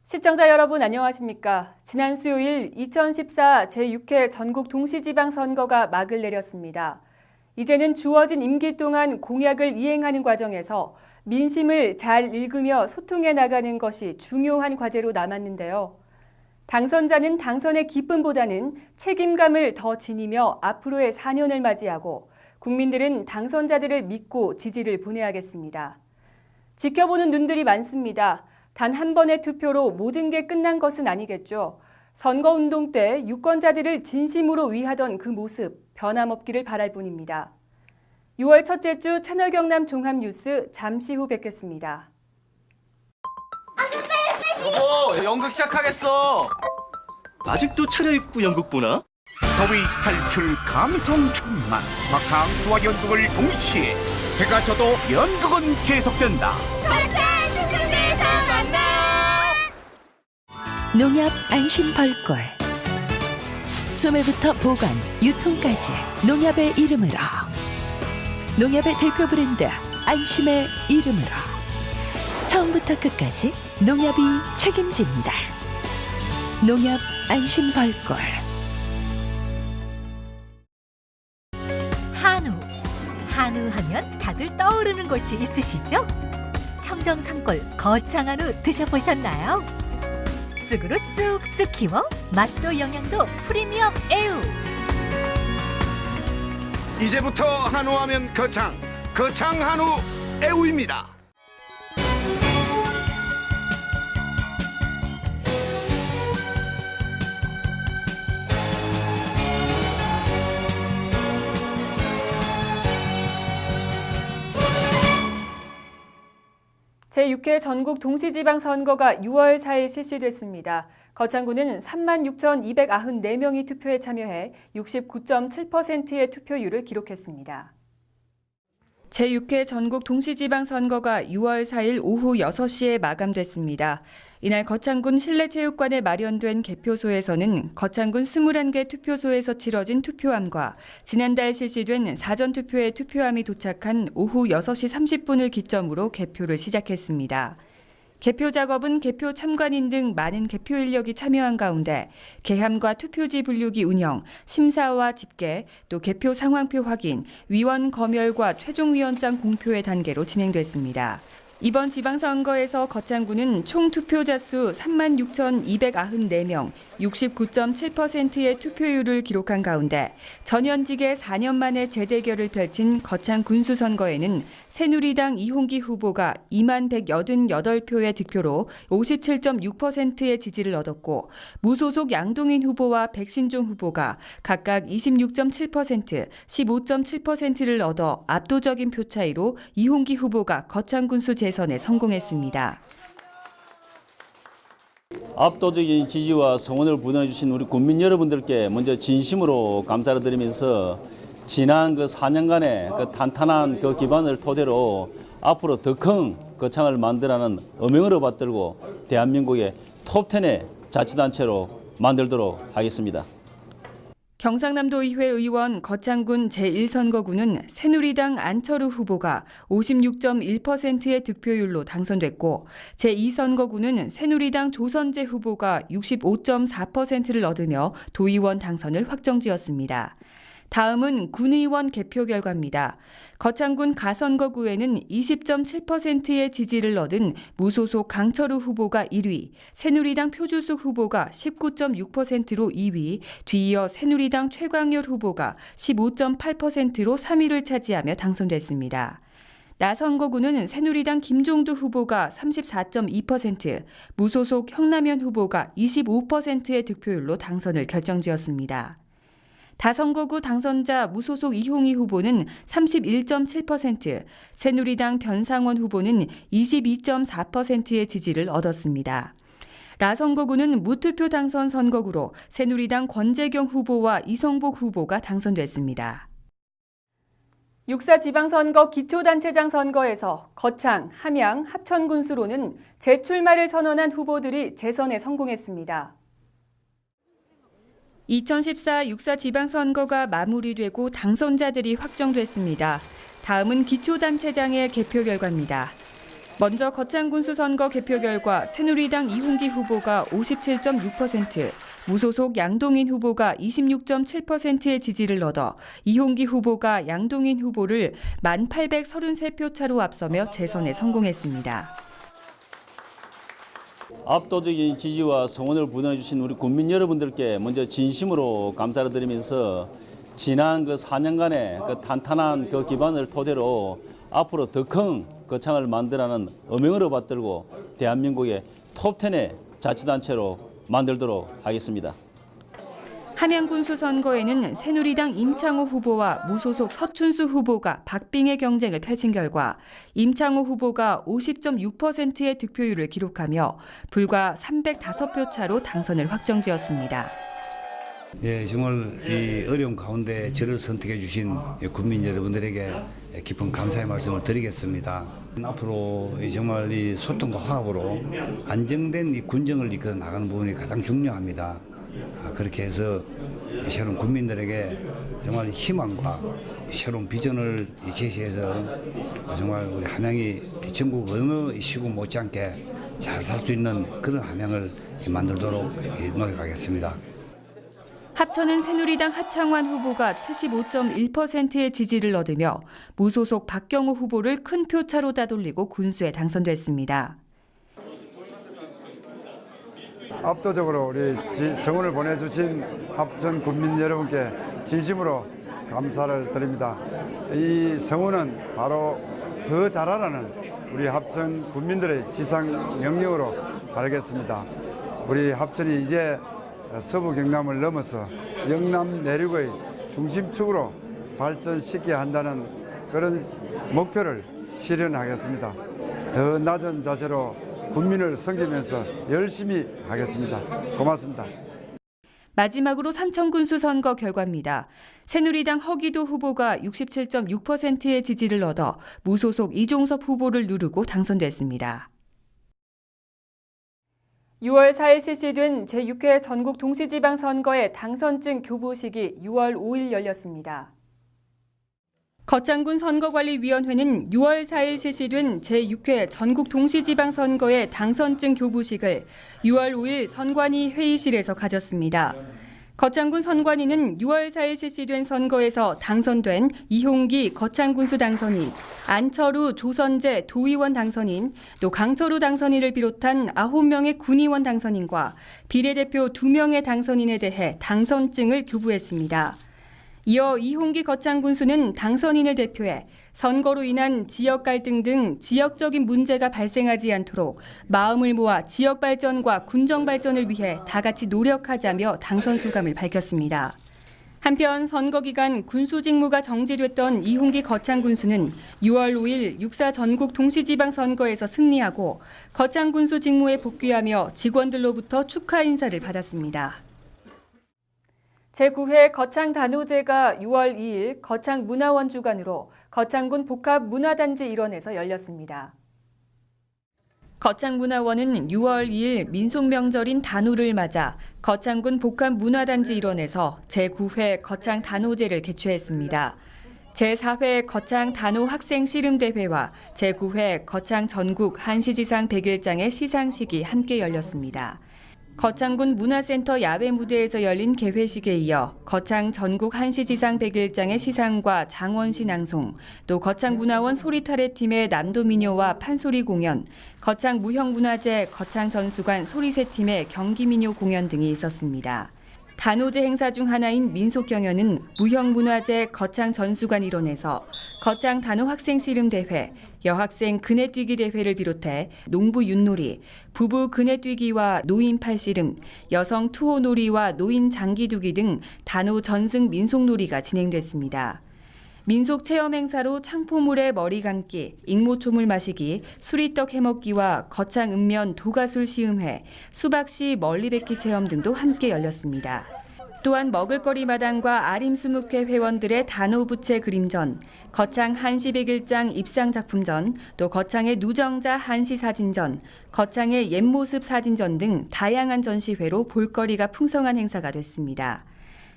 시청자 여러분 안녕하십니까? 지난 수요일 2014 제6회 전국 동시지방선거가 막을 내렸습니다. 이제는 주어진 임기 동안 공약을 이행하는 과정에서 민심을 잘 읽으며 소통해 나가는 것이 중요한 과제로 남았는데요. 당선자는 당선의 기쁨보다는 책임감을 더 지니며 앞으로의 4년을 맞이하고 국민들은 당선자들을 믿고 지지를 보내야겠습니다. 지켜보는 눈들이 많습니다. 단 한 번의 투표로 모든 게 끝난 것은 아니겠죠. 선거운동 때 유권자들을 진심으로 위하던 그 모습 변함없기를 바랄 뿐입니다. 6월 첫째 주 채널 경남 종합뉴스 잠시 후 뵙겠습니다. 여보, 연극 시작하겠어. 아직도 차려입고 연극 보나? 더위 탈출 감성 충만 바캉스와 연극을 동시에 해가 져도 연극은 계속된다. 농협 안심 벌꿀 소매부터 보관, 유통까지 농협의 이름으로 농협의 대표 브랜드 안심의 이름으로 처음부터 끝까지 농협이 책임집니다. 농협 안심 벌꿀. 한우 하면 다들 떠오르는 곳이 있으시죠? 청정 산골 거창 한우 드셔보셨나요? 쑥으로 쑥쑥 키워 맛도 영양도 프리미엄 애우. 이제부터 한우하면 거창 한우 애우입니다. 제6회 전국 동시지방선거가 6월 4일 실시됐습니다. 거창군은 36,294명이 투표에 참여해 69.7%의 투표율을 기록했습니다. 제6회 전국 동시지방선거가 6월 4일 오후 6시에 마감됐습니다. 이날 거창군 실내체육관에 마련된 개표소에서는 거창군 21개 투표소에서 치러진 투표함과 지난달 실시된 사전투표의 투표함이 도착한 오후 6시 30분을 기점으로 개표를 시작했습니다. 개표 작업은 개표 참관인 등 많은 개표 인력이 참여한 가운데 개함과 투표지 분류기 운영, 심사와 집계, 또 개표 상황표 확인, 위원 검열과 최종위원장 공표의 단계로 진행됐습니다. 이번 지방선거에서 거창군은 총 투표자 수 36,294명, 69.7%의 투표율을 기록한 가운데 전현직의 4년 만에 재대결을 펼친 거창 군수선거에는 새누리당 이홍기 후보가 21,188표의 득표로 57.6%의 지지를 얻었고 무소속 양동인 후보와 백신종 후보가 각각 26.7%, 15.7%를 얻어 압도적인 표 차이로 이홍기 후보가 거창 군수 재선에 성공했습니다. 압도적인 지지와 성원을 보내주신 우리 국민 여러분들께 먼저 진심으로 감사를 드리면서 지난 그 4년간의 그 탄탄한 그 기반을 토대로 앞으로 더 큰 거창을 만들어가는 어명으로 받들고 대한민국의 톱10의 자치단체로 만들도록 하겠습니다. 경상남도의회 의원 거창군 제1선거구는 새누리당 안철우 후보가 56.1%의 득표율로 당선됐고 제2선거구는 새누리당 조선재 후보가 65.4%를 얻으며 도의원 당선을 확정지었습니다. 다음은 군의원 개표 결과입니다. 거창군 가선거구에는 20.7%의 지지를 얻은 무소속 강철우 후보가 1위, 새누리당 표주숙 후보가 19.6%로 2위, 뒤이어 새누리당 최광열 후보가 15.8%로 3위를 차지하며 당선됐습니다. 나선거구는 새누리당 김종두 후보가 34.2%, 무소속 형남현 후보가 25%의 득표율로 당선을 결정지었습니다. 다선거구 당선자 무소속 이홍희 후보는 31.7%, 새누리당 변상원 후보는 22.4%의 지지를 얻었습니다. 나선거구는 무투표 당선 선거구로 새누리당 권재경 후보와 이성복 후보가 당선됐습니다. 6.4 지방선거 기초단체장 선거에서 거창, 함양, 합천군수로는 재출마를 선언한 후보들이 재선에 성공했습니다. 2014 6.4 지방선거가 마무리되고 당선자들이 확정됐습니다. 다음은 기초단체장의 개표 결과입니다. 먼저 거창군수 선거 개표 결과 새누리당 이홍기 후보가 57.6%, 무소속 양동인 후보가 26.7%의 지지를 얻어 이홍기 후보가 양동인 후보를 1,833표 차로 앞서며 재선에 성공했습니다. 압도적인 지지와 성원을 부여해 주신 우리 국민 여러분들께 먼저 진심으로 감사를 드리면서 지난 그 4년간의 그 탄탄한 그 기반을 토대로 앞으로 더 큰 거창을 만들어가는 어명으로 받들고 대한민국의 톱10의 자치단체로 만들도록 하겠습니다. 함양군수 선거에는 새누리당 임창호 후보와 무소속 서춘수 후보가 박빙의 경쟁을 펼친 결과 임창호 후보가 50.6%의 득표율을 기록하며 불과 305표 차로 당선을 확정지었습니다. 예, 정말 이 어려운 가운데 저를 선택해 주신 국민 여러분들에게 깊은 감사의 말씀을 드리겠습니다. 앞으로 정말 이 소통과 화합으로 안정된 이 군정을 이끌어 나가는 부분이 가장 중요합니다. 그렇게 해서 새로운 국민들에게 정말 희망과 새로운 비전을 제시해서 정말 우리 함양이 전국 어느 시구 못지않게 잘 살 수 있는 그런 함양을 만들도록 노력하겠습니다. 합천은 새누리당 하창환 후보가 75.1%의 지지를 얻으며 무소속 박경호 후보를 큰 표차로 따돌리고 군수에 당선됐습니다. 압도적으로 우리 성원을 보내주신 합천 국민 여러분께 진심으로 감사를 드립니다. 이 성원은 바로 더 잘하라는 우리 합천 국민들의 지상 명령으로 달겠습니다. 우리 합천이 이제 서부 경남을 넘어서 영남 내륙의 중심축으로 발전시켜야 한다는 그런 목표를 실현하겠습니다. 더 낮은 자세로 국민을 섬기면서 열심히 하겠습니다. 고맙습니다. 마지막으로 산청군수 선거 결과입니다. 새누리당 허기도 후보가 67.6%의 지지를 얻어 무소속 이종섭 후보를 누르고 당선됐습니다. 6월 4일 실시된 제6회 전국 동시지방선거의 당선증 교부식이 6월 5일 열렸습니다. 거창군 선거관리위원회는 6월 4일 실시된 제6회 전국 동시지방선거의 당선증 교부식을 6월 5일 선관위 회의실에서 가졌습니다. 거창군 선관위는 6월 4일 실시된 선거에서 당선된 이홍기 거창군수 당선인, 안철우 조선재 도의원 당선인, 또 강철우 당선인을 비롯한 9명의 군의원 당선인과 비례대표 2명의 당선인에 대해 당선증을 교부했습니다. 이어 이홍기 거창군수는 당선인을 대표해 선거로 인한 지역 갈등 등 지역적인 문제가 발생하지 않도록 마음을 모아 지역 발전과 군정 발전을 위해 다 같이 노력하자며 당선 소감을 밝혔습니다. 한편 선거 기간 군수 직무가 정지됐던 이홍기 거창군수는 6월 5일 6.4 전국 동시지방선거에서 승리하고 거창군수 직무에 복귀하며 직원들로부터 축하 인사를 받았습니다. 제9회 거창단오제가 6월 2일 거창문화원 주관으로 거창군 복합문화단지 일원에서 열렸습니다. 거창문화원은 6월 2일 민속명절인 단오를 맞아 거창군 복합문화단지 일원에서 제9회 거창단오제를 개최했습니다. 제4회 거창단오 학생 씨름대회와 제9회 거창 전국 한시지상 100일장의 시상식이 함께 열렸습니다. 거창군 문화센터 야외 무대에서 열린 개회식에 이어 거창 전국 한시지상 100일장의 시상과 장원시 낭송, 또 거창문화원 소리타래팀의 남도민요와 판소리 공연, 거창무형문화재 거창전수관 소리새팀의 경기민요 공연 등이 있었습니다. 단오제 행사 중 하나인 민속경연은 무형문화재 거창전수관 일원에서 거창 단오 학생 씨름대회, 여학생 그네뛰기 대회를 비롯해 농부 윷놀이, 부부 그네뛰기와 노인 팔씨름, 여성 투호놀이와 노인 장기두기 등 단오 전승 민속놀이가 진행됐습니다. 민속 체험 행사로 창포물에 머리 감기, 익모초물 마시기, 수리떡 해먹기와 거창 읍면 도가술 시음회, 수박씨 멀리 뱉기 체험 등도 함께 열렸습니다. 또한 먹을거리 마당과 아림수묵회 회원들의 단오부채 그림전, 거창 한시 100일장 입상작품전, 또 거창의 누정자 한시 사진전, 거창의 옛모습 사진전 등 다양한 전시회로 볼거리가 풍성한 행사가 됐습니다.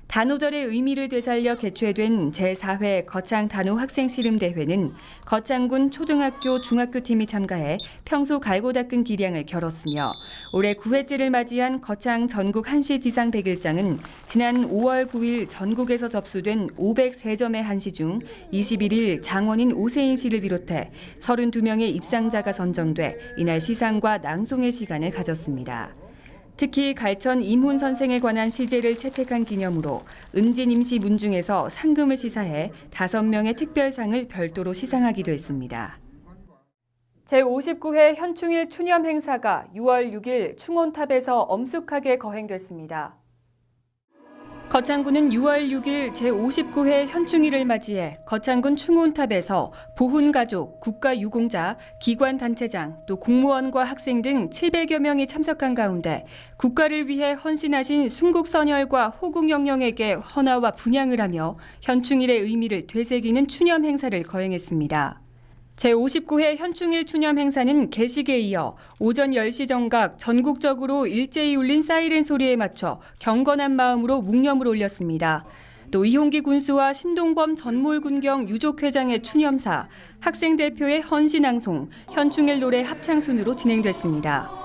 단오절의 의미를 되살려 개최된 제4회 거창 단오 학생씨름대회는 거창군 초등학교, 중학교팀이 참가해 평소 갈고 닦은 기량을 겨뤘으며 올해 9회째를 맞이한 거창 전국 한시지상 100일장은 지난 5월 9일 전국에서 접수된 503점의 한시 중 21일 장원인 오세인 씨를 비롯해 32명의 입상자가 선정돼 이날 시상과 낭송의 시간을 가졌습니다. 특히 갈천 임훈 선생에 관한 시제를 채택한 기념으로 은진 임시 문중에서 상금을 시사해 5명의 특별상을 별도로 시상하기도 했습니다. 제59회 현충일 추념 행사가 6월 6일 충원탑에서 엄숙하게 거행됐습니다. 거창군은 6월 6일 제59회 현충일을 맞이해 거창군 충원탑에서 보훈가족, 국가유공자, 기관단체장, 또 공무원과 학생 등 700여 명이 참석한 가운데 국가를 위해 헌신하신 순국선열과 호국영령에게 헌화와 분향을 하며 현충일의 의미를 되새기는 추념 행사를 거행했습니다. 제59회 현충일 추념 행사는 개식에 이어 오전 10시 정각 전국적으로 일제히 울린 사이렌 소리에 맞춰 경건한 마음으로 묵념을 올렸습니다. 또 이홍기 군수와 신동범 전몰군경 유족회장의 추념사, 학생 대표의 헌신낭송, 현충일 노래 합창순으로 진행됐습니다.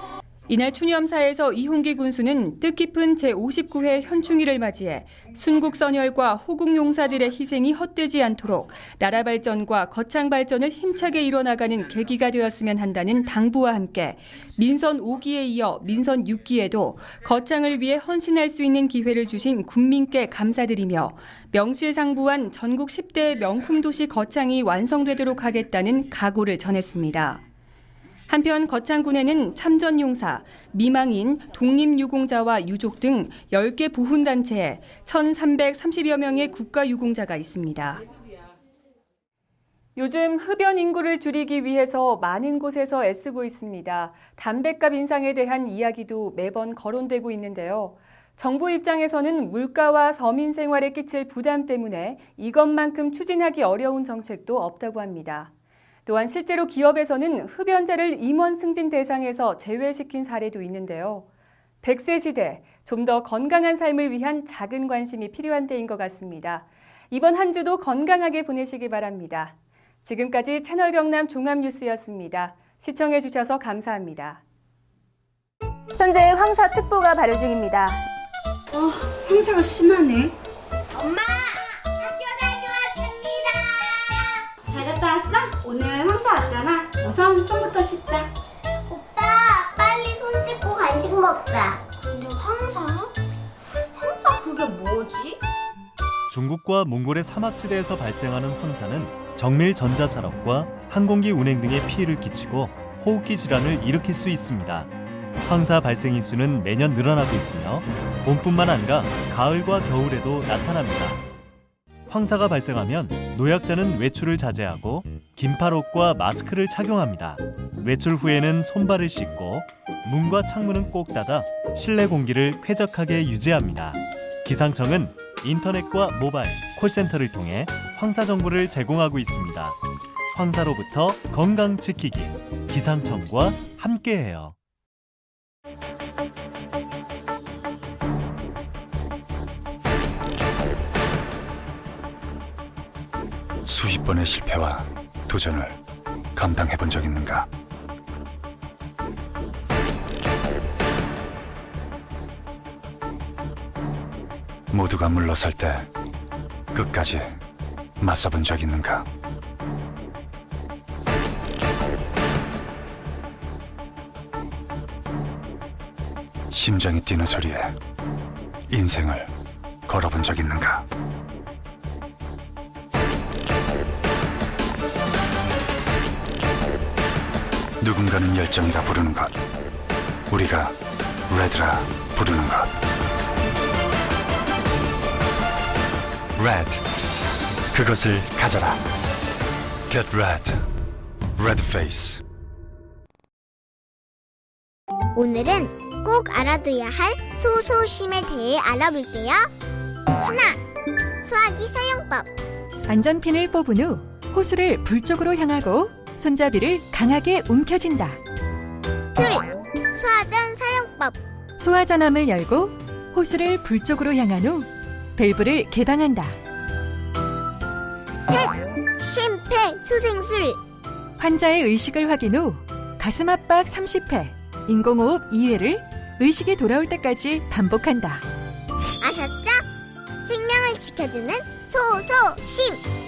이날 추념사에서 이홍기 군수는 뜻깊은 제59회 현충일을 맞이해 순국선열과 호국용사들의 희생이 헛되지 않도록 나라 발전과 거창 발전을 힘차게 이뤄나가는 계기가 되었으면 한다는 당부와 함께 민선 5기에 이어 민선 6기에도 거창을 위해 헌신할 수 있는 기회를 주신 국민께 감사드리며 명실상부한 전국 10대 명품 도시 거창이 완성되도록 하겠다는 각오를 전했습니다. 한편 거창군에는 참전용사, 미망인, 독립유공자와 유족 등 10개 보훈단체에 1,330여 명의 국가유공자가 있습니다. 요즘 흡연 인구를 줄이기 위해서 많은 곳에서 애쓰고 있습니다. 담뱃값 인상에 대한 이야기도 매번 거론되고 있는데요. 정부 입장에서는 물가와 서민 생활에 끼칠 부담 때문에 이것만큼 추진하기 어려운 정책도 없다고 합니다. 또한 실제로 기업에서는 흡연자를 임원 승진 대상에서 제외시킨 사례도 있는데요. 100세 시대, 좀 더 건강한 삶을 위한 작은 관심이 필요한 때인 것 같습니다. 이번 한 주도 건강하게 보내시기 바랍니다. 지금까지 채널 경남 종합뉴스였습니다. 시청해 주셔서 감사합니다. 현재 황사특보가 발효 중입니다. 황사가 심하네. 엄마! 학교 다녀왔습니다! 잘 갔다 왔어? 오늘 황사 왔잖아. 우선 손부터 씻자. 오빠, 빨리 손 씻고 간식 먹자. 근데 황사? 황사 그게 뭐지? 중국과 몽골의 사막지대에서 발생하는 황사는 정밀 전자산업과 항공기 운행 등에 피해를 끼치고 호흡기 질환을 일으킬 수 있습니다. 황사 발생 인수는 매년 늘어나고 있으며 봄뿐만 아니라 가을과 겨울에도 나타납니다. 황사가 발생하면 노약자는 외출을 자제하고 긴팔옷과 마스크를 착용합니다. 외출 후에는 손발을 씻고 문과 창문은 꼭 닫아 실내 공기를 쾌적하게 유지합니다. 기상청은 인터넷과 모바일, 콜센터를 통해 황사 정보를 제공하고 있습니다. 황사로부터 건강 지키기, 기상청과 함께해요. 수십 번의 실패와 도전을 감당해 본 적 있는가? 모두가 물러설 때 끝까지 맞서본 적 있는가? 심장이 뛰는 소리에 인생을 걸어본 적 있는가? 누군가는 열정이라 부르는 것, 우리가 레드라 부르는 것. 레드, 그것을 가져라. Get red, red face. 오늘은 꼭 알아둬야 할 소소심에 대해 알아볼게요. 하나, 소화기 사용법. 안전핀을 뽑은 후 호스를 불 쪽으로 향하고 손잡이를 강하게 움켜쥔다. 둘, 소화전 사용법. 소화전함을 열고 호스를 불 쪽으로 향한 후 밸브를 개방한다. 심폐소생술. 환자의 의식을 확인 후 가슴 압박 30회, 인공호흡 2회를 의식이 돌아올 때까지 반복한다. 아셨죠? 생명을 지켜주는 소소심.